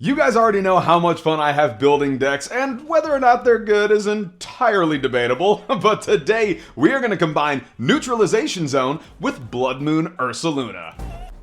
You guys already know how much fun I have building decks, and whether or not they're good is entirely debatable, but today we are going to combine Neutralization Zone with Bloodmoon Ursaluna.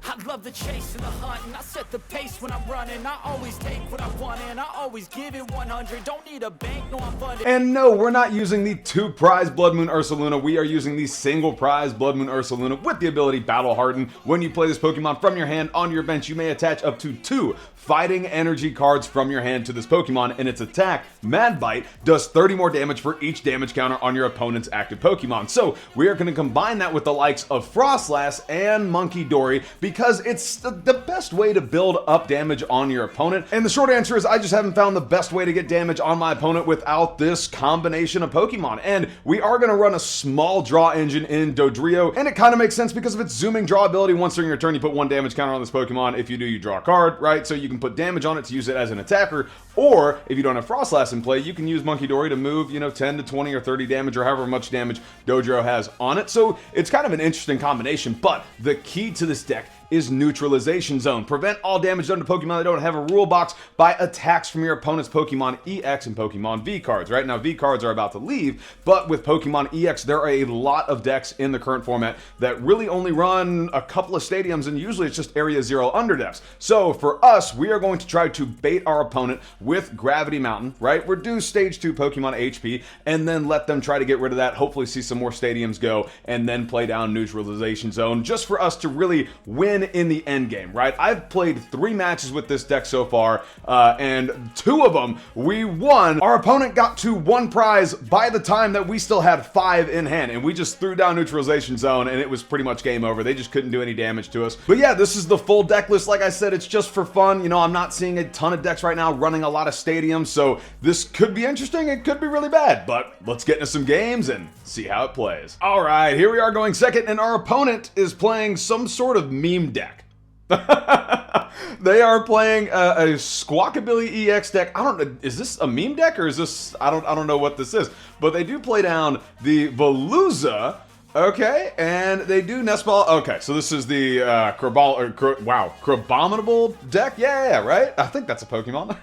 I love the chase and the hunt, and I set the pace when I'm running. I always take what I want, and I always give it 100. Don't need a bank, no, I'm funded. And no, we're not using the 2-prize Bloodmoon Ursaluna. We are using the single-prize Bloodmoon Ursaluna with the ability Battle Harden. When you play this Pokemon from your hand onto your bench, you may attach up to 2 Fighting Energy cards from your hand to this Pokemon, and its attack, Mad Bite, does 30 more damage for each damage counter on your opponent's active Pokemon. So we are going to combine that with the likes of Froslass and Munkidori because it's the best way to build up damage on your opponent. And the short answer is I just haven't found the best way to get damage on my opponent without this combination of Pokemon. And we are going to run a small draw engine in Dodrio, and it kind of makes sense because of its zooming draw ability. Once during your turn, you put 1 damage counter on this Pokemon. If you do, you draw a card, right? So you can put damage on it to use it as an attacker, or if you don't have Froslass in play, you can use Munkidori to move, 10 to 20 or 30 damage or however much damage Dodrio has on it. So it's kind of an interesting combination, but the key to this deck is Neutralization Zone. Prevent all damage done to Pokemon that don't have a rule box by attacks from your opponent's Pokemon EX and Pokemon V cards. Right now, V cards are about to leave, but with Pokemon EX, there are a lot of decks in the current format that really only run a couple of stadiums, and usually it's just Area 0 underdepths. So for us, we are going to try to bait our opponent with Gravity Mountain, right? Reduce Stage 2 Pokemon HP, and then let them try to get rid of that, hopefully see some more stadiums go, and then play down Neutralization Zone, just for us to really win in the end game, right? I've played 3 matches with this deck so far, and 2 of them we won. Our opponent got to 1 prize by the time that we still had 5 in hand, and we just threw down Neutralization Zone, and it was pretty much game over. They just couldn't do any damage to us. But yeah, this is the full deck list. Like I said, it's just for fun. I'm not seeing a ton of decks right now running a lot of stadiums, so this could be interesting. It could be really bad, but let's get into some games and see how it plays. All right, here we are going second, and our opponent is playing some sort of meme deck. They are playing a Squawkabilly EX deck. I don't know, is this a meme deck or is this, I don't know what this is, but they do play down the Veluza. Okay, and they do Nest Ball. Okay, so this is the Crabominable deck. Yeah, right? I think that's a Pokemon.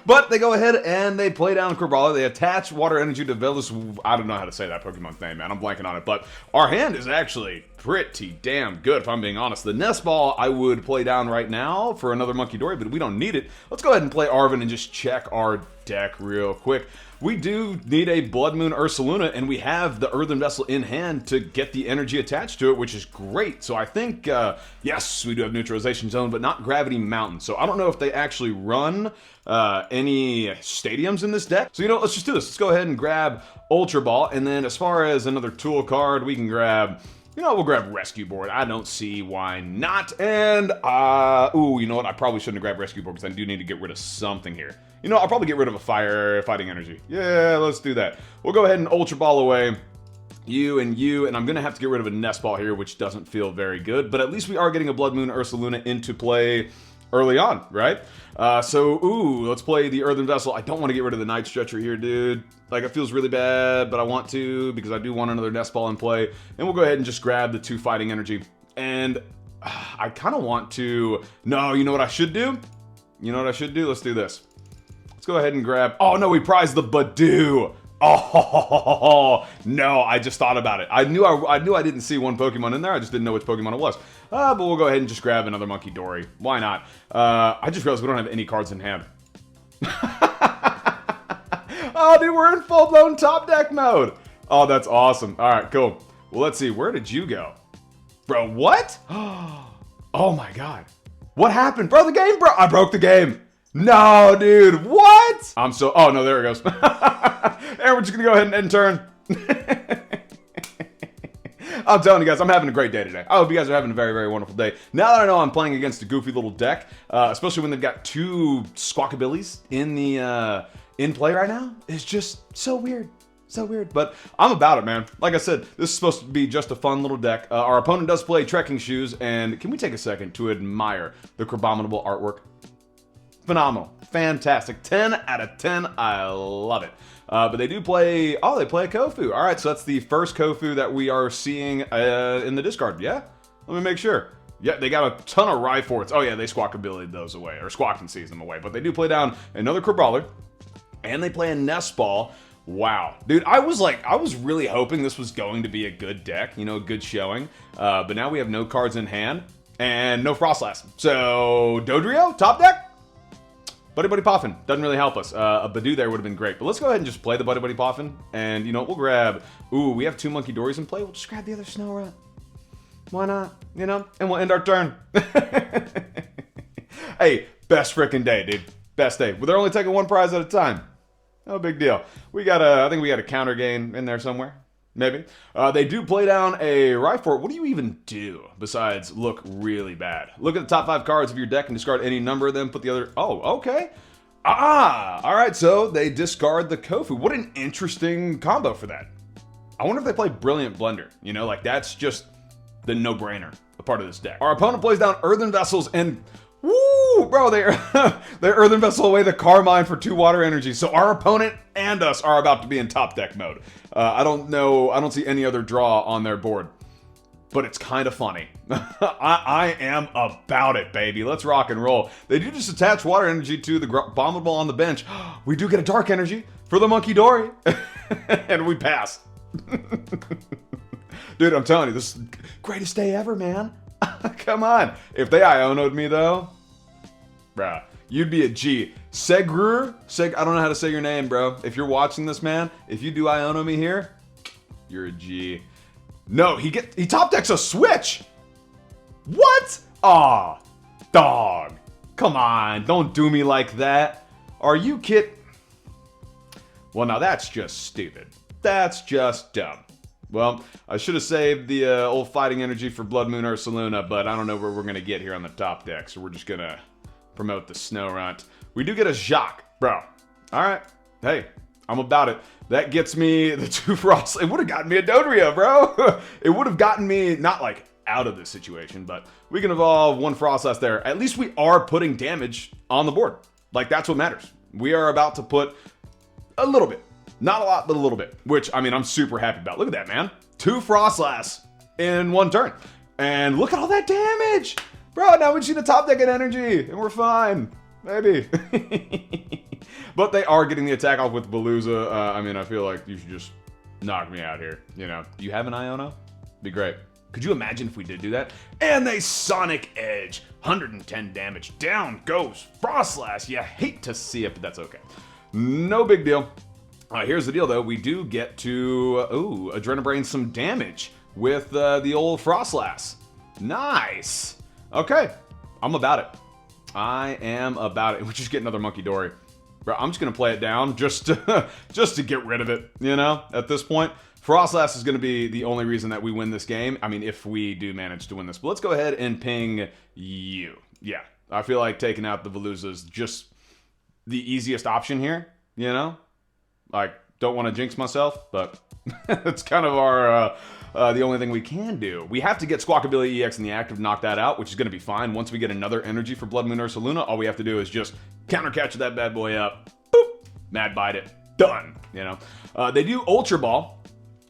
But they go ahead and they play down Crabrawler. They attach Water Energy to Velus. I don't know how to say that Pokemon's name, man. I'm blanking on it. But our hand is actually pretty damn good, if I'm being honest. The Nest Ball I would play down right now for another Munkidori, but we don't need it. Let's go ahead and play Arven and just check our deck real quick. We do need a Bloodmoon Ursaluna, and we have the Earthen Vessel in hand to get the energy attached to it, which is great. So I think, yes, we do have Neutralization Zone, but not Gravity Mountain. So I don't know if they actually run any stadiums in this deck. So, let's just do this. Let's go ahead and grab Ultra Ball, and then as far as another tool card, we can grab... we'll grab Rescue Board. I don't see why not. And, ooh, you know what? I probably shouldn't have grabbed Rescue Board because I do need to get rid of something here. I'll probably get rid of a Fighting Energy. Yeah, let's do that. We'll go ahead and Ultra Ball away. You, and I'm going to have to get rid of a Nest Ball here, which doesn't feel very good. But at least we are getting a Bloodmoon Ursaluna into play early on, right? Let's play the Earthen Vessel. I don't want to get rid of the Night Stretcher here, dude. Like, it feels really bad, but I want to because I do want another Nest Ball in play. And we'll go ahead and just grab the 2 Fighting Energy. And I kind of want to... No, you know what I should do? Let's do this. Let's go ahead and grab... Oh, no, we prized the Budew. Oh, no, I just thought about it. I knew I didn't see one Pokemon in there. I just didn't know which Pokemon it was. But we'll go ahead and just grab another Munkidori. Why not? I just realized we don't have any cards in hand. Oh, dude, we're in full-blown top deck mode. Oh, that's awesome. All right, cool. Well, let's see. Where did you go? Bro, what? Oh, my God. What happened? Bro, the game, bro. I broke the game. No, dude. What? Oh, no, there it goes. And we're just going to go ahead and end turn. I'm telling you guys, I'm having a great day today. I hope you guys are having a very, very wonderful day. Now that I know I'm playing against a goofy little deck, especially when they've got 2 Squawkabillies in play right now, it's just so weird. So weird, but I'm about it, man. Like I said, this is supposed to be just a fun little deck. Our opponent does play Trekking Shoes, and can we take a second to admire the Crabominable artwork? Phenomenal. Fantastic. 10 out of 10. I love it. But they do play... Oh, they play a Kofu. All right, so that's the first Kofu that we are seeing in the discard. Yeah? Let me make sure. Yeah, they got a ton of Rhyforts. Oh yeah, they Squawkability those away, or Squawk and sees them away. But they do play down another Crabrawler, and they play a Nest Ball. Wow. Dude, I was really hoping this was going to be a good deck, you know, a good showing. But now we have no cards in hand, and no Froslass. So, Dodrio, top deck? Buddy-Buddy Poffin, doesn't really help us. A Budew there would have been great. But let's go ahead and just play the Buddy-Buddy Poffin. And, you know, we'll grab... Ooh, we have 2 Munkidoris in play. We'll just grab the other Snorunt. Why not? You know? And we'll end our turn. Hey, best freaking day, dude. Best day. But they're only taking 1 prize at a time. No big deal. We got I think we got a Counter Gain in there somewhere. Maybe. They do play down a Rhyfort. What do you even do besides look really bad? Look at the top 5 cards of your deck and discard any number of them. Put the other... Oh, okay. All right. So they discard the Kofu. What an interesting combo for that. I wonder if they play Brilliant Blender. You know, like that's just the no-brainer, a part of this deck. Our opponent plays down Earthen Vessels and... Woo, bro, they Earthen Vessel away the Carmine for 2 water energy. So our opponent and us are about to be in top deck mode. I don't see any other draw on their board. But it's kind of funny. I am about it, baby. Let's rock and roll. They do just attach water energy to the Bombable on the bench. We do get a dark energy for the Munkidori. And we pass. Dude, I'm telling you, this is the greatest day ever, man. Come on. If they Iono'd me, though, bruh, you'd be a G. Segrur? I don't know how to say your name, bro. If you're watching this, man, if you do Iono me here, you're a G. No, he top decks a Switch. What? Aw, dog. Come on, don't do me like that. Are you kidding? Well, now that's just stupid. That's just dumb. Well, I should have saved the old Fighting Energy for Bloodmoon Ursaluna, but I don't know where we're going to get here on the top deck, so we're just going to promote the Snorunt. We do get a Jacq, bro. All right. Hey, I'm about it. That gets me the 2 Frost. It would have gotten me a Dodrio, bro. It would have gotten me, not like out of this situation, but we can evolve 1 Froslass there. At least we are putting damage on the board. Like, that's what matters. We are about to put a little bit. Not a lot, but a little bit. Which, I mean, I'm super happy about. Look at that, man. 2 Froslass in 1 turn. And look at all that damage! Bro, now we just need a top deck in energy, and we're fine. Maybe. But they are getting the attack off with Veluza. I mean, I feel like you should just knock me out here. You know, do you have an Iono? Be great. Could you imagine if we did do that? And they Sonic Edge. 110 damage. Down goes Froslass. You hate to see it, but that's okay. No big deal. Here's the deal, though. We do get to, Adrenabrain some damage with the old Froslass. Nice. Okay. I'm about it. I am about it. We just get another Munkidori. Bro, I'm just going to play it down just to get rid of it, you know, at this point. Froslass is going to be the only reason that we win this game. I mean, if we do manage to win this. But let's go ahead and ping you. Yeah, I feel like taking out the Veluza is just the easiest option here, you know? Like, don't want to jinx myself, but it's kind of our the only thing we can do. We have to get Squawkability EX in the active, knock that out, which is going to be fine. Once we get another energy for Bloodmoon Ursaluna, all we have to do is just counter catch that bad boy up. Boop! Mad Bite it. Done. You know? They do Ultra Ball.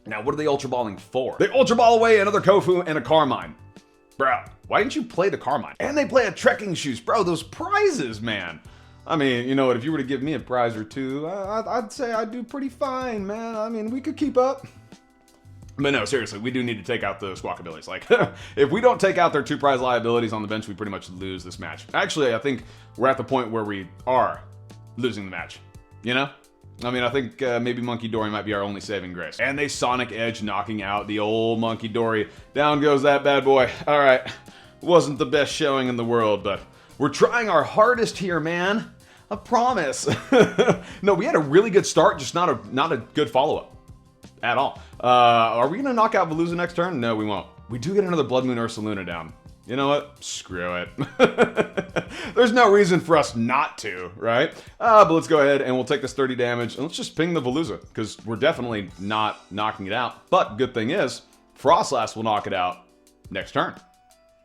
Now, what are they Ultra Balling for? They Ultra Ball away another Kofu and a Carmine. Bro, why didn't you play the Carmine? And they play a Trekking Shoes. Bro, those prizes, man. I mean, you know what, if you were to give me a prize or 2, I'd say I'd do pretty fine, man. I mean, we could keep up. But no, seriously, we do need to take out the Squawkabilities. Like, if we don't take out their 2 prize liabilities on the bench, we pretty much lose this match. Actually, I think we're at the point where we are losing the match. You know? I mean, I think maybe Munkidori might be our only saving grace. And they Sonic Edge, knocking out the old Munkidori. Down goes that bad boy. All right. Wasn't the best showing in the world, but we're trying our hardest here, man. I promise. No, we had a really good start, just not a good follow-up at all. Are we going to knock out Veluza next turn? No, we won't. We do get another Bloodmoon Ursaluna down. You know what? Screw it. There's no reason for us not to, right? But let's go ahead and we'll take this 30 damage and let's just ping the Veluza because we're definitely not knocking it out. But good thing is, Froslass will knock it out next turn.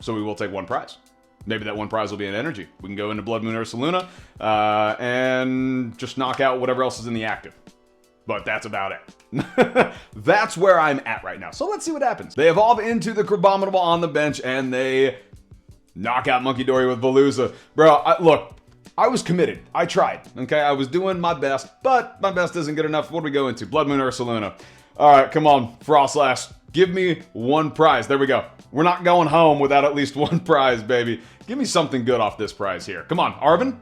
So we will take 1 prize. Maybe that 1 prize will be an energy. We can go into Bloodmoon Ursaluna and just knock out whatever else is in the active. But that's about it. That's where I'm at right now. So let's see what happens. They evolve into the Crabominable on the bench, and they Knockout Munkidori with Veluza. Bro, look, I was committed. I tried, okay? I was doing my best, but my best isn't good enough. What do we go into? Bloodmoon Ursaluna. All right, come on, Froslass. Give me one prize. There we go. We're not going home without at least one prize, baby. Give me something good off this prize here. Come on, Arven.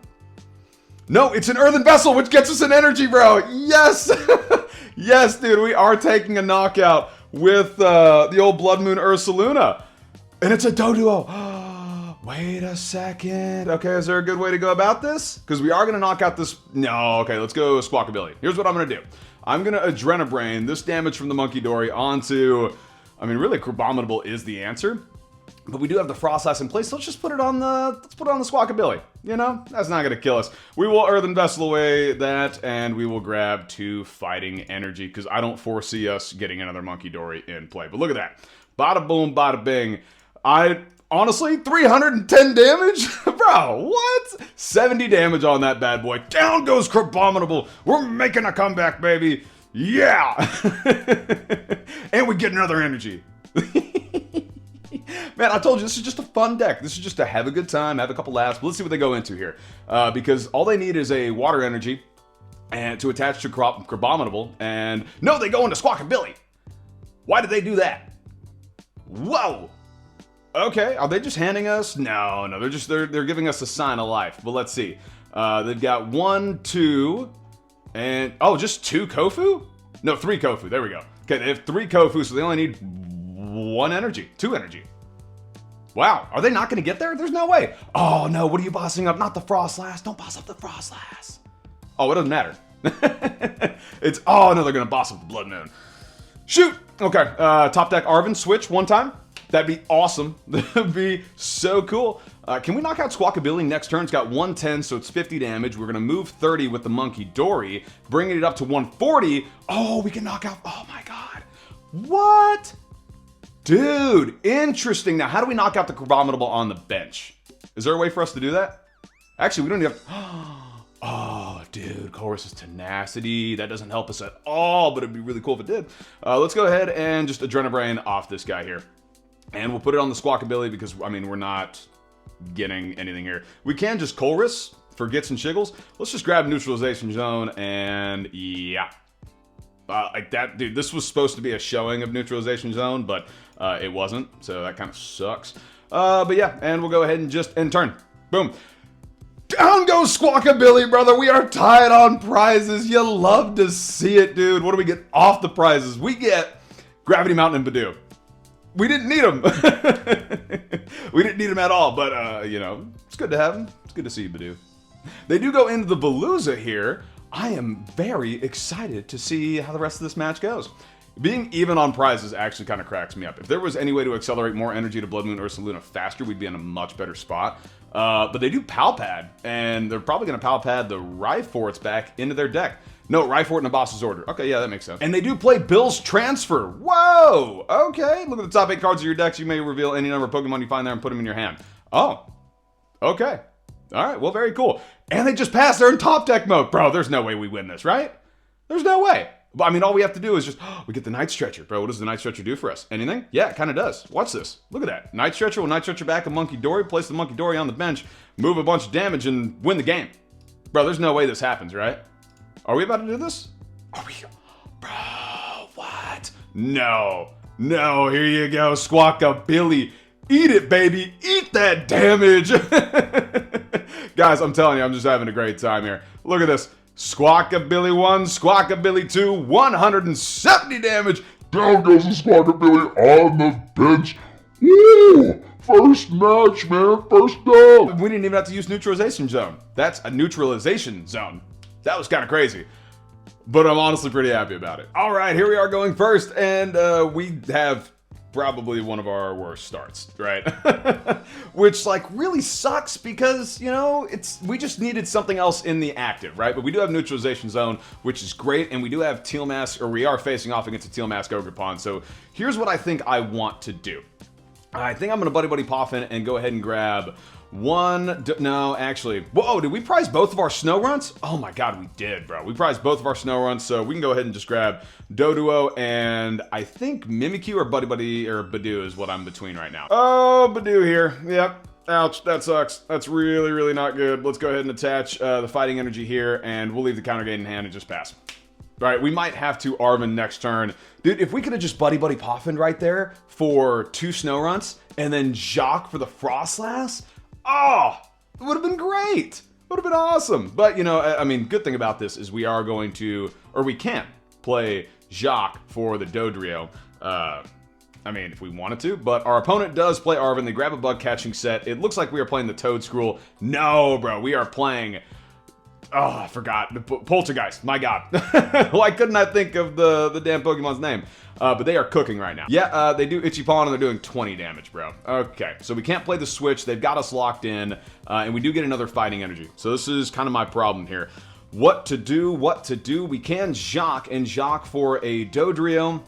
No, it's an Earthen Vessel, which gets us an energy, bro. Yes. Yes, dude, we are taking a knockout with the old Bloodmoon Ursaluna. And it's a Doduo. Wait a second. Okay, is there a good way to go about this? Because we are going to knock out this... No, okay, let's go Squawkabilly. Here's what I'm going to do. I'm going to Adrenabrain this damage from the Munkidori onto... I mean, really, Crabominable is the answer. But we do have the Froslass in place, so let's just put it on the... Let's put it on the Squawkabilly. You know? That's not going to kill us. We will Earthen Vessel away that, and we will grab 2 Fighting Energy, because I don't foresee us getting another Munkidori in play. But look at that. Bada boom, bada bing. Honestly, 310 damage? Bro, what? 70 damage on that bad boy. Down goes Crabominable. We're making a comeback, baby. Yeah! And we get another energy. Man, I told you, this is just a fun deck. This is just to have a good time, have a couple laughs. But let's see what they go into here. Because all they need is a water energy and to attach to Crabominable. And no, they go into Squawkabilly. Why did they do that? Whoa! Okay, are they just handing us? No, they're giving us a sign of life. But let's see. They've got 1, 2, and just 2 Kofu? No, 3 Kofu. There we go. Okay, they have 3 Kofu, so they only need 1 energy, 2 energy. Wow, are they not going to get there? There's no way. Oh no, what are you bossing up? Not the Froslass. Don't boss up the Froslass. Oh, it doesn't matter. Oh no, they're going to boss up the Bloodmoon. Shoot. Okay, top deck Arven switch one time. That'd be awesome. That'd be so cool. Can we knock out Squawkabilly next turn? It's got 110, so it's 50 damage. We're going to move 30 with the Munkidori, bringing it up to 140. Oh, we can knock out... Oh, my God. What? Dude, interesting. Now, how do we knock out the Crabominable on the bench? Is there a way for us to do that? Actually, we don't even have... Oh, dude, Colress' Tenacity. That doesn't help us at all, but it'd be really cool if it did. Let's go ahead and just Adrenabrain off this guy here. And we'll put it on the Squawkabilly because, I mean, we're not getting anything here. We can just Colress for gets and shiggles. Let's just grab Neutralization Zone and yeah. Like that, dude, this was supposed to be a showing of Neutralization Zone, but it wasn't, so that kind of sucks. But yeah, and we'll go ahead and just end turn. Boom. Down goes Squawkabilly, brother. We are tied on prizes. You love to see it, dude. What do we get off the prizes? We get Gravity Mountain and Budew. We didn't need them. We didn't need them at all, but, you know, it's good to have them. It's good to see you, Budew. They do go into the Veluza here. I am very excited to see how the rest of this match goes. Being even on prizes actually kind of cracks me up. If there was any way to accelerate more energy to Bloodmoon Ursaluna faster, we'd be in a much better spot. But they do Palpad, and they're probably going to Palpad the Rhyforts back into their deck. No, Rhyfort in a boss's order. Okay, yeah, that makes sense. And they do play Bill's Transfer. Whoa! Okay, look at the top 8 cards of your decks. You may reveal any number of Pokemon you find there and put them in your hand. Oh, okay. All right, well, very cool. And they just passed. They're in top deck mode. Bro, there's no way we win this, right? There's no way. But, I mean, all we have to do is just, we get the Night Stretcher. Bro, what does the Night Stretcher do for us? Anything? Yeah, it kind of does. Watch this. Look at that. Night Stretcher will Night Stretcher back a Munkidori, place the Munkidori on the bench, move a bunch of damage, and win the game. Bro, there's no way this happens, right? Are we about to do this? Are we? Bro, what? No. No, here you go, Squawkabilly. Eat it, baby. Eat that damage. Guys, I'm telling you, I'm just having a great time here. Look at this. Squawkabilly 1, Squawkabilly 2, 170 damage. Down goes the Squawkabilly on the bench. Woo! First match, man. First dub. We didn't even have to use Neutralization Zone. That's a Neutralization Zone. That was kind of crazy. But I'm honestly pretty happy about it. All right, here we are going first, and we have probably one of our worst starts, right? Which, like, really sucks because, you know, we just needed something else in the active, right? But we do have Neutralization Zone, which is great, and we do have Teal Mask, or we are facing off against a Teal Mask Ogerpon. So here's what I think I want to do. I think I'm going to Buddy-Buddy Poffin and go ahead and grab one. No, actually. Whoa, did we prize both of our Snowrunts? Oh my god, we did, bro. We prized both of our Snowrunts, so we can go ahead and just grab Doduo and I think Mimikyu or Buddy-Buddy or Budew is what I'm between right now. Oh, Budew here. Yep. Ouch, that sucks. That's really, really not good. Let's go ahead and attach the Fighting Energy here, and we'll leave the Counter Gain in hand and just pass. All right, we might have to Arven next turn. Dude, if we could have just Buddy-Buddy Poffin right there for 2 Snowrunts, and then Jacq for the Froslass, oh, it would have been great. Would have been awesome. But, you know, I mean, good thing about this is we are going to, or we can play Jacq for the Dodrio. I mean, if we wanted to, but our opponent does play Arven. They grab a bug catching set. It looks like we are playing the Toad Scroll. No, bro, we are playing, oh, I forgot, the Poltergeist, my god. Why couldn't I think of the damn Pokemon's name? But they are cooking right now. Yeah, they do Itchy Paw and they're doing 20 damage, bro. Okay, so we can't play the Switch. They've got us locked in, and we do get another Fighting Energy. So this is kind of my problem here. What to do, what to do? We can Jacq and Jacq for a Dodrio.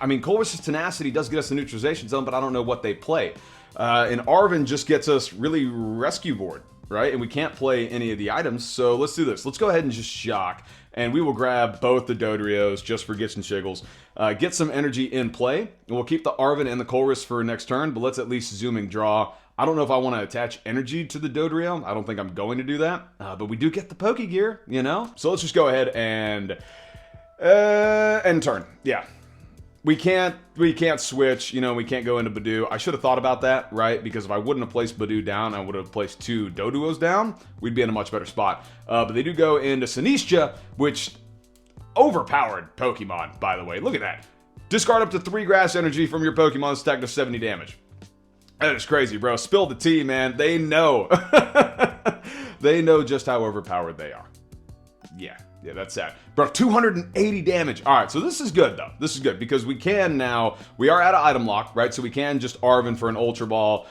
I mean, Colress's Tenacity does get us the Neutralization Zone, but I don't know what they play. And Arven just gets us really Rescue Board, right? And we can't play any of the items, so let's do this. Let's go ahead and just Jacq, and we will grab both the Dodrios just for gits and shiggles. Get some energy in play, and we'll keep the Arven and the Colress for next turn, but let's at least zooming draw. I don't know if I want to attach energy to the Dodrio. I don't think I'm going to do that, but we do get the Pokégear, you know? So let's just go ahead and end turn. Yeah. We can't switch, you know, we can't go into Budew. I should have thought about that, right? Because if I wouldn't have placed Budew down, I would have placed 2 Doduos down. We'd be in a much better spot. But they do go into Sinistcha, which overpowered Pokemon, by the way. Look at that. Discard up to 3 grass energy from your Pokemon, stack to 70 damage. That is crazy, bro. Spill the tea, man. They know. They know just how overpowered they are. Yeah, that's sad. Bro, 280 damage. All right, so this is good, though. This is good because we can now, we are out of item lock, right? So we can just Arven for an Ultra Ball,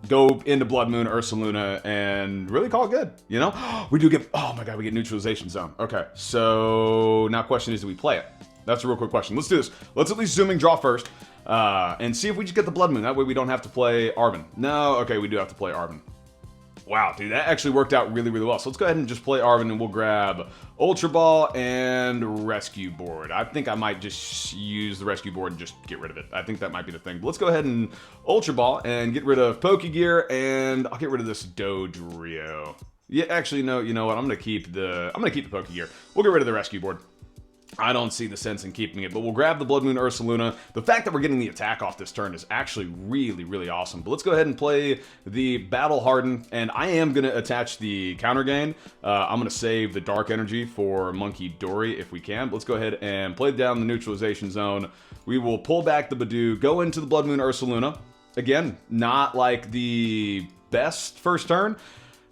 go into Bloodmoon Ursaluna, and really call it good, you know? We do get, oh my god, we get Neutralization Zone. Okay, so now question is, do we play it? That's a real quick question. Let's do this. Let's at least zooming draw first, and see if we just get the Bloodmoon. That way we don't have to play Arven. No, okay, we do have to play Arven. Wow, dude, that actually worked out really, really well. So let's go ahead and just play Arven, and we'll grab Ultra Ball and Rescue Board. I think I might just use the Rescue Board and just get rid of it. I think that might be the thing. But let's go ahead and Ultra Ball and get rid of Pokégear, and I'll get rid of this Dodrio. Yeah, actually, no, you know what? I'm gonna keep the Pokégear. We'll get rid of the Rescue Board. I don't see the sense in keeping it, but we'll grab the Bloodmoon Ursaluna. The fact that we're getting the attack off this turn is actually really, really awesome. But let's go ahead and play the Battle Harden, and I am going to attach the Counter Gain. I'm going to save the Dark Energy for Munkidori if we can. But let's go ahead and play down the Neutralization Zone. We will pull back the Budew, go into the Bloodmoon Ursaluna. Again, not like the best first turn.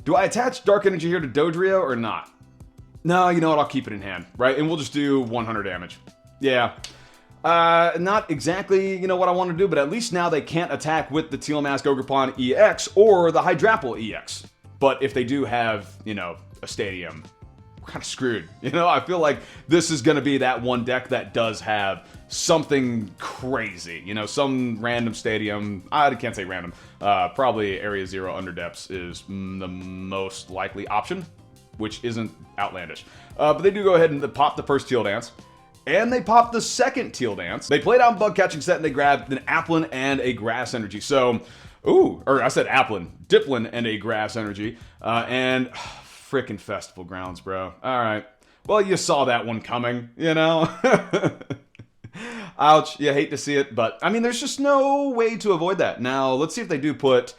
Do I attach Dark Energy here to Dodrio or not? No, you know what? I'll keep it in hand, right? And we'll just do 100 damage. Yeah. Not exactly, you know, what I want to do, but at least now they can't attack with the Teal Mask Ogerpon EX or the Hydrapple EX. But if they do have, you know, a Stadium, we're kind of screwed. You know, I feel like this is going to be that one deck that does have something crazy. You know, some random Stadium. I can't say random. Probably Area 0 Underdepths is the most likely option, which isn't outlandish. But they do go ahead and pop the first Teal Dance. And they pop the second Teal Dance. They play down Bug Catching Set and they grab an Applin and a Grass Energy. So, I said Applin. Diplin and a Grass Energy. And frickin' Festival Grounds, bro. Alright. Well, you saw that one coming, you know? Ouch. You hate to see it, but, I mean, there's just no way to avoid that. Now, let's see if they do put...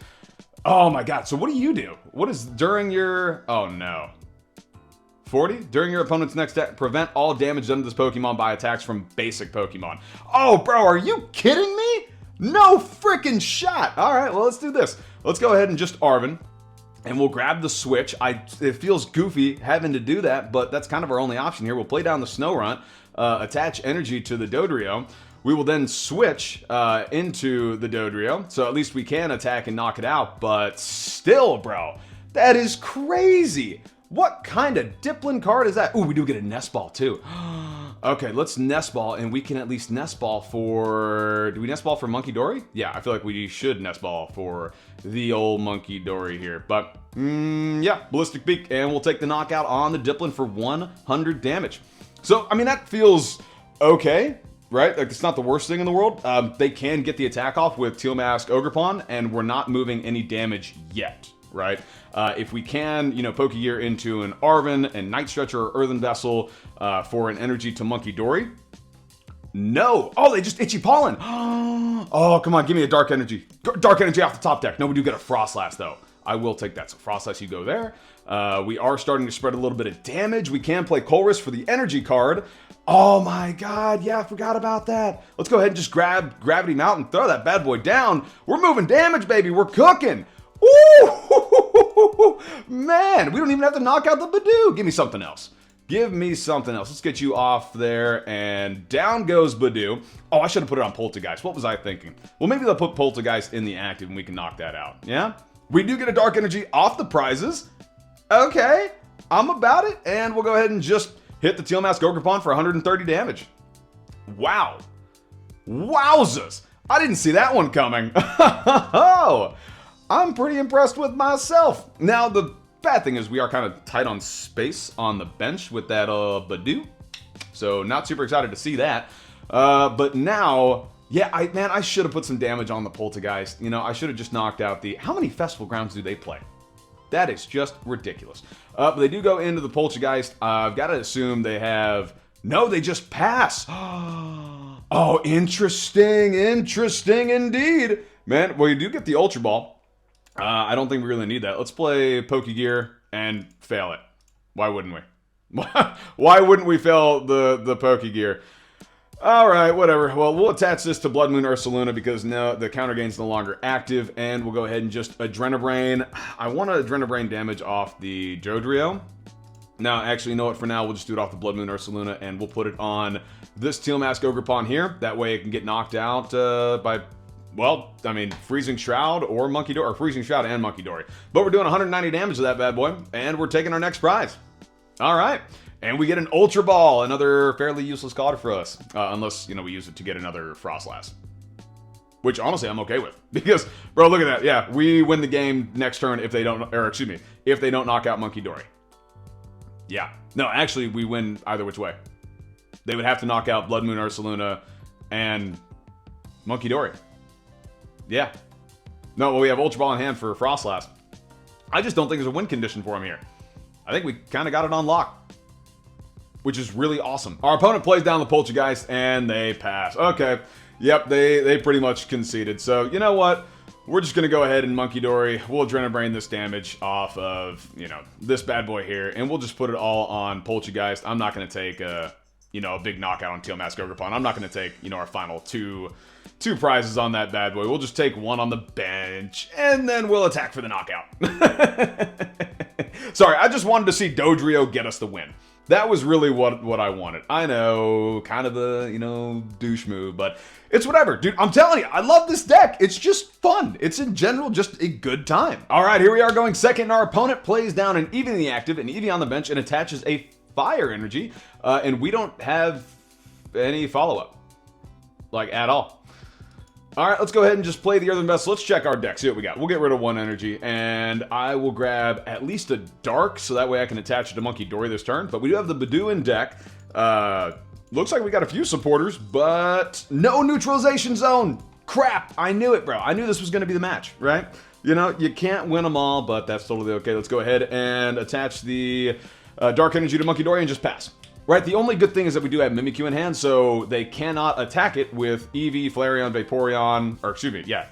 Oh my god, so what do? What is during your... Oh no. 40? During your opponent's next attack, prevent all damage done to this Pokemon by attacks from basic Pokemon. Oh, bro, are you kidding me? No freaking shot. All right, well, let's do this. Let's go ahead and just Arven, and we'll grab the Switch. It feels goofy having to do that, but that's kind of our only option here. We'll play down the Snorunt, attach energy to the Dodrio. We will then switch into the Dodrio, so at least we can attack and knock it out, but still, bro, that is crazy. What kind of Diplin card is that? Ooh, we do get a Nest Ball, too. Okay, let's Nest Ball, and we can at least Nest Ball for... Do we Nest Ball for Munkidori? Yeah, I feel like we should Nest Ball for the old Munkidori here. But, yeah, Ballistic Beak, and we'll take the knockout on the Diplin for 100 damage. So, I mean, that feels okay. right? Like, it's not the worst thing in the world. They can get the attack off with Teal Mask Ogerpon, and we're not moving any damage yet, right? If we can, you know, Pokégear into an Arven and Night Stretcher or Earthen Vessel for an energy to Munkidori. No! Oh, they just Itchy Pollen! Oh, come on, give me a Dark Energy. Dark Energy off the top deck. No, we do get a Froslass, though. I will take that. So Froslass, you go there. We are starting to spread a little bit of damage. We can play Colress for the energy card. Oh my god, yeah, I forgot about that. Let's go ahead and just grab Gravity Mountain, throw that bad boy down. We're moving damage, baby. We're cooking. Ooh! Man, we don't even have to knock out the Budew. Give me something else. Give me something else. Let's get you off there, and down goes Budew. Oh, I should have put it on Poltergeist. What was I thinking? Well, maybe they'll put Poltergeist in the active and we can knock that out. Yeah? We do get a Dark Energy off the prizes. Okay, I'm about it, and we'll go ahead and just hit the Teal Mask Ogerpon for 130 damage. Wow. Wowzers. I didn't see that one coming. I'm pretty impressed with myself. Now, the bad thing is we are kind of tight on space on the bench with that Budew. So not super excited to see that. But now, yeah, I should have put some damage on the Poltergeist. You know, I should have just knocked out the... How many Festival Grounds do they play? That is just ridiculous. But they do go into the Poltergeist. I've got to assume they have... No, they just pass. Oh, interesting. Interesting indeed. Man, well, you do get the Ultra Ball. I don't think we really need that. Let's play Pokégear and fail it. Why wouldn't we? Why wouldn't we fail the Pokégear? Alright, whatever. Well, we'll attach this to Bloodmoon Ursaluna because now the counter gain's no longer active, and we'll go ahead and just Adrenabrain. I want to Adrenabrain damage off the Dodrio. Now, actually, you know what? For now, we'll just do it off the Bloodmoon Ursaluna, and we'll put it on this Teal Mask Ogerpon here. That way it can get knocked out by... Well, I mean, Freezing Shroud or Munkidori, or Freezing Shroud and Munkidori. But we're doing 190 damage to that bad boy, and we're taking our next prize. All right. And we get an Ultra Ball, another fairly useless card for us. Unless, you know, we use it to get another Froslass. Which, honestly, I'm okay with. Because, bro, look at that. Yeah, we win the game next turn if they don't, or excuse me, if they don't knock out Munkidori. Yeah. No, actually, we win either which way. They would have to knock out Bloodmoon Ursaluna and Munkidori. Yeah. No, well, we have Ultra Ball in hand for Froslass. I just don't think there's a win condition for him here. I think we kind of got it on lock. Which is really awesome. Our opponent plays down the Poltergeist, and they pass. Okay. Yep, they pretty much conceded. So, you know what? We're just going to go ahead and Munkidori. We'll Adrenabrain this damage off of, you know, this bad boy here. And we'll just put it all on Poltergeist. I'm not going to take, you know, a big knockout on Teal Mask Ogerpon. I'm not going to take, you know, our final two prizes on that bad boy. We'll just take one on the bench, and then we'll attack for the knockout. Sorry, I just wanted to see Dodrio get us the win. That was really what I wanted. I know, kind of a, you know, douche move, but it's whatever. Dude, I'm telling you, I love this deck. It's just fun. It's in general just a good time. All right, here we are going second, and our opponent plays down an Eevee in the active, an Eevee on the bench, and attaches a Fire Energy, and we don't have any follow-up, like, at all. All right, let's go ahead and just play the Earthen Vessel. Let's check our deck, see what we got. We'll get rid of one energy, and I will grab at least a Dark, so that way I can attach it to Munkidori this turn. But we do have the Budew in deck. Looks like we got a few supporters, but no Neutralization Zone. Crap, I knew it, bro. I knew this was going to be the match, right? You know, you can't win them all, but that's totally okay. Let's go ahead and attach the Dark Energy to Munkidori and just pass. Right, the only good thing is that we do have Mimikyu in hand, so they cannot attack it with Eevee, Flareon, Vaporeon, or excuse me, yeah,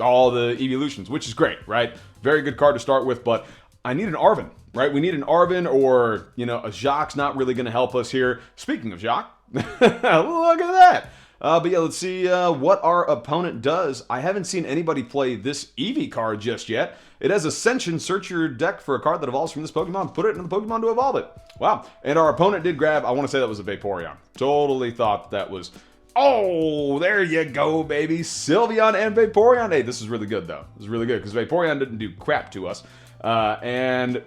all the evolutions, which is great, right? Very good card to start with, but I need an Arven, right? We need an Arven, or, you know, a Jacq's not really going to help us here. Speaking of Jacq, look at that. But yeah, let's see what our opponent does. I haven't seen anybody play this Eevee card just yet. It has Ascension. Search your deck for a card that evolves from this Pokemon. Put it in the Pokemon to evolve it. Wow. And our opponent did grab, I want to say that was a Vaporeon. Totally thought that was... Oh, there you go, baby. Sylveon and Vaporeon. Hey, this is really good, though. This is really good, because Vaporeon didn't do crap to us. And,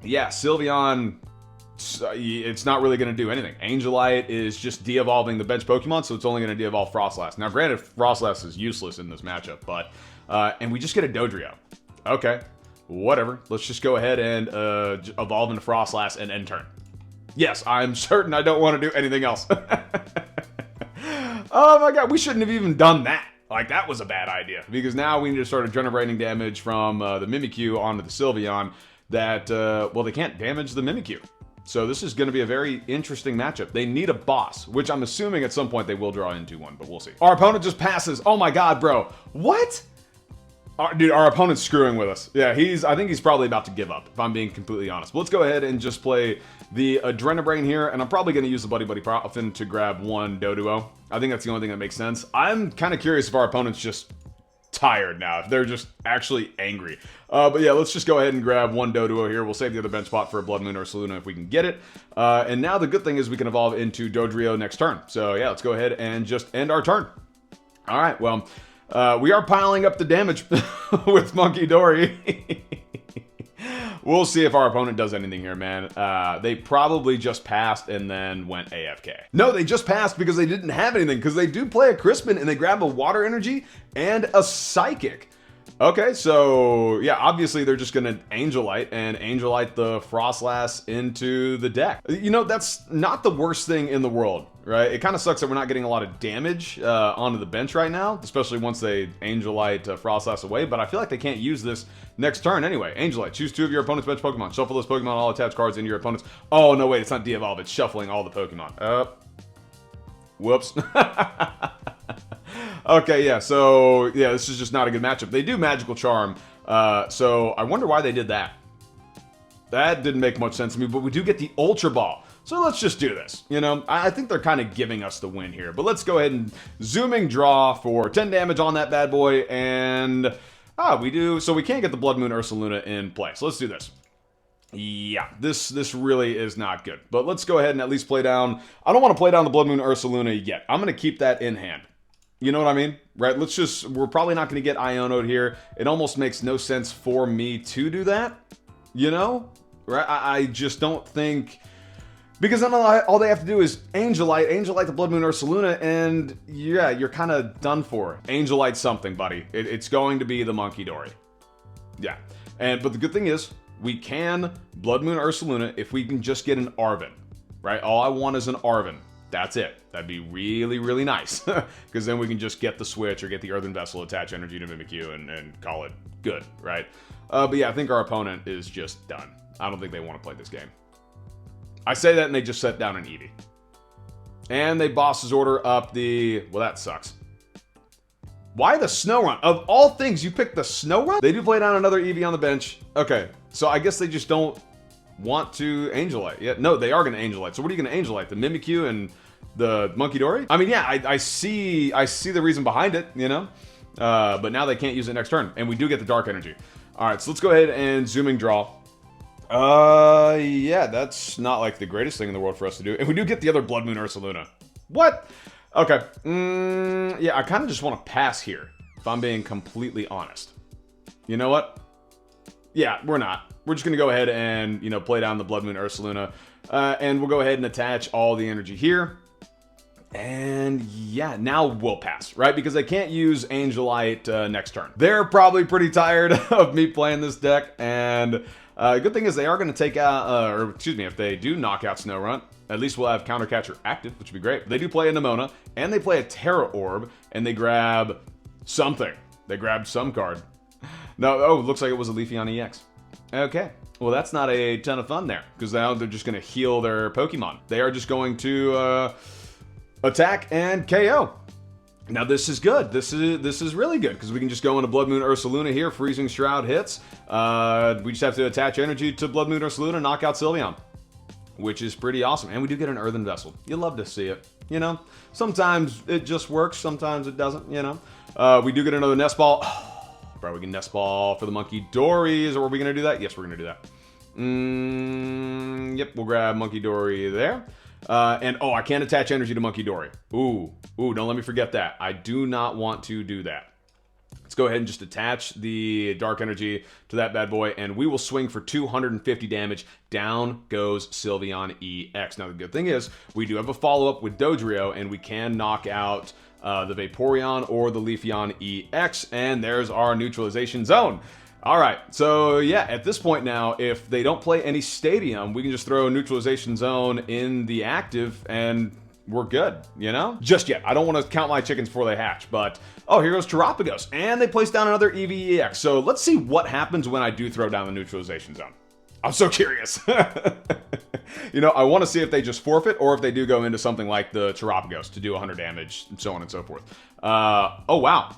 yeah, Sylveon... it's not really going to do anything. Angelite is just de-evolving the bench Pokemon, so it's only going to de-evolve Froslass. Now, granted, Froslass is useless in this matchup, but... and we just get a Dodrio. Okay, whatever. Let's just go ahead and evolve into Froslass and end turn. Yes, I'm certain I don't want to do anything else. Oh my god, we shouldn't have even done that. Like, that was a bad idea. Because now we need to start generating damage from the Mimikyu onto the Sylveon that, well, they can't damage the Mimikyu. So this is going to be a very interesting matchup. They need a boss, which I'm assuming at some point they will draw into one, but we'll see. Our opponent just passes. Oh my god, bro. What? Dude, our opponent's screwing with us. Yeah, I think he's probably about to give up, if I'm being completely honest. But let's go ahead and just play the Adrenabrain here, and I'm probably going to use the Buddy-Buddy Poffin to grab one Doduo. I think that's the only thing that makes sense. I'm kind of curious if our opponent's just tired now, if they're just actually angry. But yeah, let's just go ahead and grab one Doduo here. We'll save the other bench spot for a Bloodmoon Ursaluna if we can get it. And now the good thing is we can evolve into Dodrio next turn. So yeah, let's go ahead and just end our turn. All right, well, we are piling up the damage with Munkidori. We'll see if our opponent does anything here, man. They probably just passed and then went AFK. No, they just passed because they didn't have anything, because they do play a Crispin and they grab a Water Energy and a Psychic. Okay, so yeah, obviously they're just gonna Angelite and Angelite the Froslass into the deck. You know, that's not the worst thing in the world, right? It kind of sucks that we're not getting a lot of damage onto the bench right now, especially once they Angelite Froslass away, but I feel like they can't use this next turn anyway. Angelite, choose 2 of your opponent's bench Pokemon. Shuffle those Pokemon, all attached cards into your opponent's... Oh, no, wait, it's not de-evolve, it's shuffling all the Pokemon. Whoops. Okay, yeah, so, yeah, this is just not a good matchup. They do Magical Charm, so I wonder why they did that. That didn't make much sense to me, but we do get the Ultra Ball. So let's just do this, you know? I think they're kind of giving us the win here, but let's go ahead and zooming draw for 10 damage on that bad boy, and... we do, so we can't get the Bloodmoon Ursaluna in play, so let's do this. Yeah, this really is not good, but let's go ahead and at least play down... I don't want to play down the Bloodmoon Ursaluna yet. I'm going to keep that in hand. You know what I mean? Right, let's just... We're probably not going to get Iono'd here. It almost makes no sense for me to do that, you know? Right, I just don't think... Because then all they have to do is Angelite the Bloodmoon Ursaluna, and yeah, you're kind of done for. Angelite something, buddy. It's going to be the Munkidori. Yeah, but the good thing is, we can Bloodmoon Ursaluna if we can just get an Arven, right? All I want is an Arven. That's it. That'd be really, really nice. Because then we can just get the Switch or get the Earthen Vessel, attach Energy to Mimikyu, and call it good, right? But yeah, I think our opponent is just done. I don't think they want to play this game. I say that and they just set down an Eevee. And they boss's order up the... Well, that sucks. Why the Snorunt? Of all things, you picked the Snorunt? They do play down another Eevee on the bench. Okay, so I guess they just don't want to Angelite. Yeah, no, they are going to Angelite. So what are you going to Angelite? The Mimikyu and the Munkidori? I mean, yeah, I see the reason behind it, you know? But now they can't use it next turn. And we do get the Dark Energy. All right, so let's go ahead and zooming draw. Yeah, that's not like the greatest thing in the world for us to do. And we do get the other Bloodmoon Ursaluna. What? Okay. Yeah, I kind of just want to pass here, if I'm being completely honest. You know what? Yeah, we're not. We're just going to go ahead and, you know, play down the Bloodmoon Ursaluna. And we'll go ahead and attach all the energy here. And yeah, now we'll pass, right? Because they can't use Angelite next turn. They're probably pretty tired of me playing this deck, and... good thing is they are going to take out, or excuse me, if they do knock out Snorunt, at least we'll have Counter Catcher active, which would be great. They do play a Nemona, and they play a Terra Orb, and they grab something. They grabbed some card. No, oh, it looks like it was a Leafeon EX. Okay, well that's not a ton of fun there, because now they're just going to heal their Pokemon. They are just going to attack and KO. Now this is good. This is really good because we can just go into Bloodmoon Ursaluna here. Freezing Shroud hits. We just have to attach energy to Bloodmoon Ursaluna, knock out Sylveon, which is pretty awesome. And we do get an Earthen Vessel. You love to see it, you know. Sometimes it just works. Sometimes it doesn't, you know. We do get another Nest Ball. Oh, bro, we can Nest Ball for the Munkidori. Are we gonna do that? Yes, we're gonna do that. Yep, we'll grab Munkidori there. And oh, I can't attach energy to Munkidori. Ooh, don't let me forget that. I do not want to do that. Let's go ahead and just attach the Dark Energy to that bad boy, and we will swing for 250 damage. Down goes Sylveon EX. Now, the good thing is, we do have a follow-up with Dodrio, and we can knock out the Vaporeon or the Leafeon EX, and there's our Neutralization Zone. All right, so yeah, at this point now, if they don't play any Stadium, we can just throw a Neutralization Zone in the active, and we're good, you know? Just yet. I don't want to count my chickens before they hatch, but... Oh, here goes Terapagos, and they place down another EVEX. So let's see what happens when I do throw down the Neutralization Zone. I'm so curious. You know, I want to see if they just forfeit, or if they do go into something like the Terapagos to do 100 damage, and so on and so forth. Oh, wow.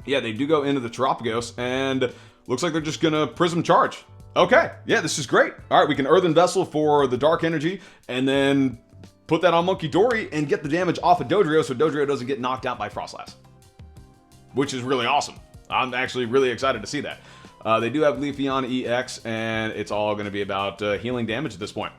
Yeah, they do go into the Terapagos, and looks like they're just gonna Prism Charge. Okay, yeah, this is great. All right, we can Earthen Vessel for the Dark Energy, and then put that on Munkidori and get the damage off of Dodrio so Dodrio doesn't get knocked out by Froslass. Which is really awesome. I'm actually really excited to see that. They do have Leafeon EX, and it's all going to be about healing damage at this point.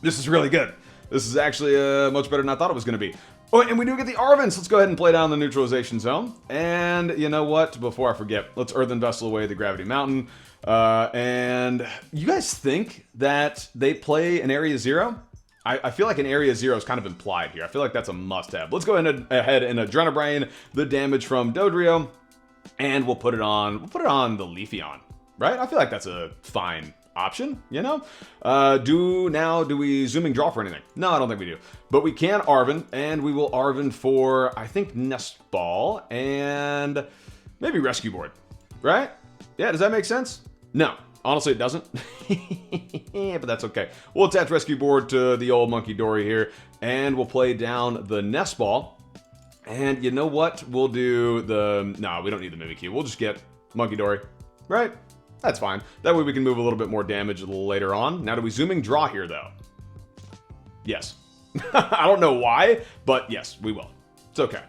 This is really good. This is actually much better than I thought it was going to be. Oh, and we do get the Arven, so let's go ahead and play down the Neutralization Zone. And you know what? Before I forget, let's Earthen Vessel away the Gravity Mountain. And you guys think that they play an Area 0? I feel like an Area 0 is kind of implied here. I feel like that's a must-have. Let's go ahead and Adrenabrain the damage from Dodrio, and we'll put it on the Leafeon, right? I feel like that's a fine option, you know? Do we Zooming Draw for anything? No, I don't think we do. But we can Arven, and we will Arven for, I think, Nest Ball, and maybe Rescue Board, right? Yeah, does that make sense? No. Honestly, it doesn't. But that's okay. We'll attach Rescue Board to the old Munkidori here, and we'll play down the Nest Ball. And you know what? We'll do the... No, we don't need the Mimikyu. We'll just get Munkidori, right? That's fine. That way we can move a little bit more damage a little later on. Now, do we Zooming Draw here, though? Yes. I don't know why, but yes, we will. It's okay.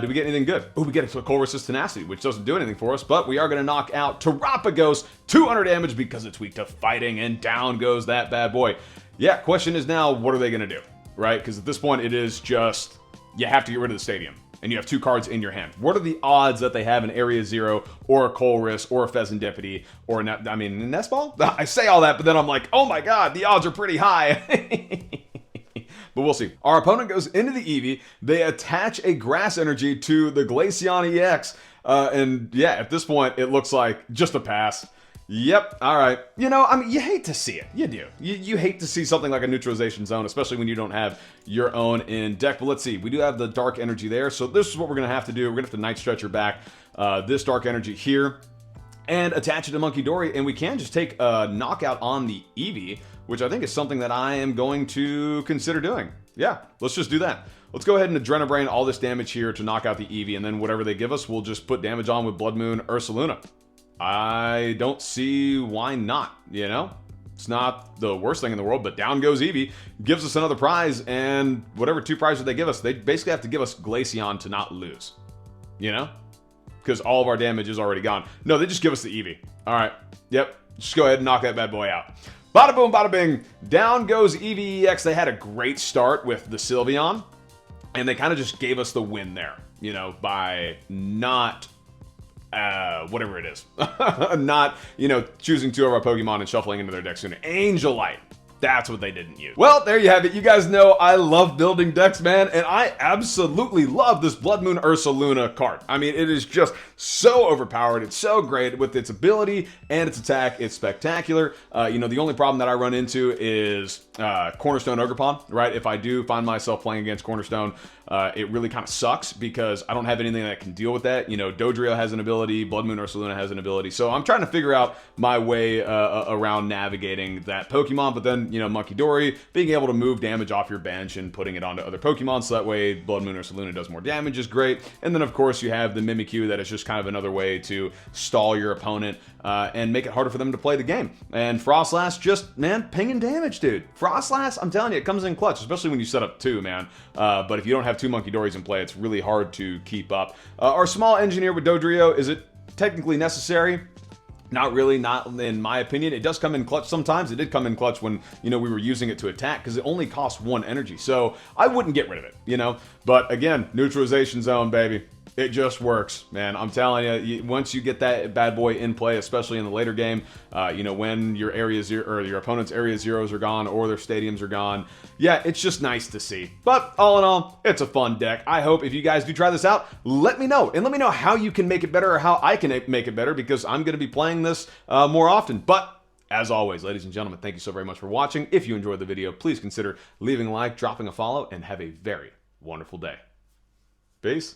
Do we get anything good? Oh, we get a Colress Tenacity, which doesn't do anything for us, but we are going to knock out Terapagos, 200 damage because it's weak to fighting, and down goes that bad boy. Yeah, question is now, what are they going to do, right? Because at this point, it is just, you have to get rid of the stadium, and you have 2 cards in your hand. What are the odds that they have an Area 0, or a Colress, or a Pheasantipity, or a Nest Ball? I say all that, but then I'm like, oh my god, the odds are pretty high. But we'll see. Our opponent goes into the Eevee. They attach a Grass Energy to the Glaceon EX. And yeah, at this point, it looks like just a pass. Yep, all right. You know, I mean, you hate to see it. You do. You hate to see something like a Neutralization Zone, especially when you don't have your own in deck. But let's see. We do have the Dark Energy there. So this is what we're going to have to do. We're going to have to Night Stretcher back this Dark Energy here and attach it to Munkidori. And we can just take a knockout on the Eevee, which I think is something that I am going to consider doing. Yeah, let's just do that. Let's go ahead and Adrenabrain all this damage here to knock out the Eevee, and then whatever they give us, we'll just put damage on with Bloodmoon Ursaluna. I don't see why not, you know? It's not the worst thing in the world, but down goes Eevee, gives us another prize, and whatever 2 prizes they give us, they basically have to give us Glaceon to not lose, you know? Because all of our damage is already gone. No, they just give us the Eevee. All right, yep, just go ahead and knock that bad boy out. Bada boom, bada bing, down goes Eevee EX. They had a great start with the Sylveon, and they kind of just gave us the win there, you know, by not, whatever it is, not, you know, choosing 2 of our Pokemon and shuffling into their deck sooner. Angelite. That's what they didn't use. Well, there you have it. You guys know I love building decks, man, and I absolutely love this Bloodmoon Ursaluna card. I mean, it is just so overpowered. It's so great with its ability and its attack. It's spectacular. You know, the only problem that I run into is Cornerstone Ogerpon, right? If I do find myself playing against Cornerstone, it really kind of sucks because I don't have anything that can deal with that. You know, Dodrio has an ability, Bloodmoon Ursaluna has an ability, so I'm trying to figure out my way around navigating that Pokemon, but then, you know, Munkidori, being able to move damage off your bench and putting it onto other Pokemon, so that way Bloodmoon Ursaluna does more damage is great. And then, of course, you have the Mimikyu that is just kind of another way to stall your opponent and make it harder for them to play the game. And Froslass just, man, pinging damage, dude. Froslass, I'm telling you, it comes in clutch, especially when you set up 2, man. But if you don't have 2 Munkidoris in play, it's really hard to keep up. Our small engineer with Dodrio, is it technically necessary? Not really, not in my opinion. It does come in clutch sometimes. It did come in clutch when, you know, we were using it to attack because it only costs 1 energy. So I wouldn't get rid of it, you know. But again, Neutralization Zone, baby. It just works, man. I'm telling you, once you get that bad boy in play, especially in the later game, you know, when your Area 0 or your opponent's Area 0s are gone or their stadiums are gone, yeah, it's just nice to see. But all in all, it's a fun deck. I hope if you guys do try this out, let me know. And let me know how you can make it better or how I can make it better, because I'm going to be playing this more often. But As always, ladies and gentlemen, thank you so very much for watching. If you enjoyed the video, please consider leaving a like, dropping a follow, and have a very wonderful day. Peace.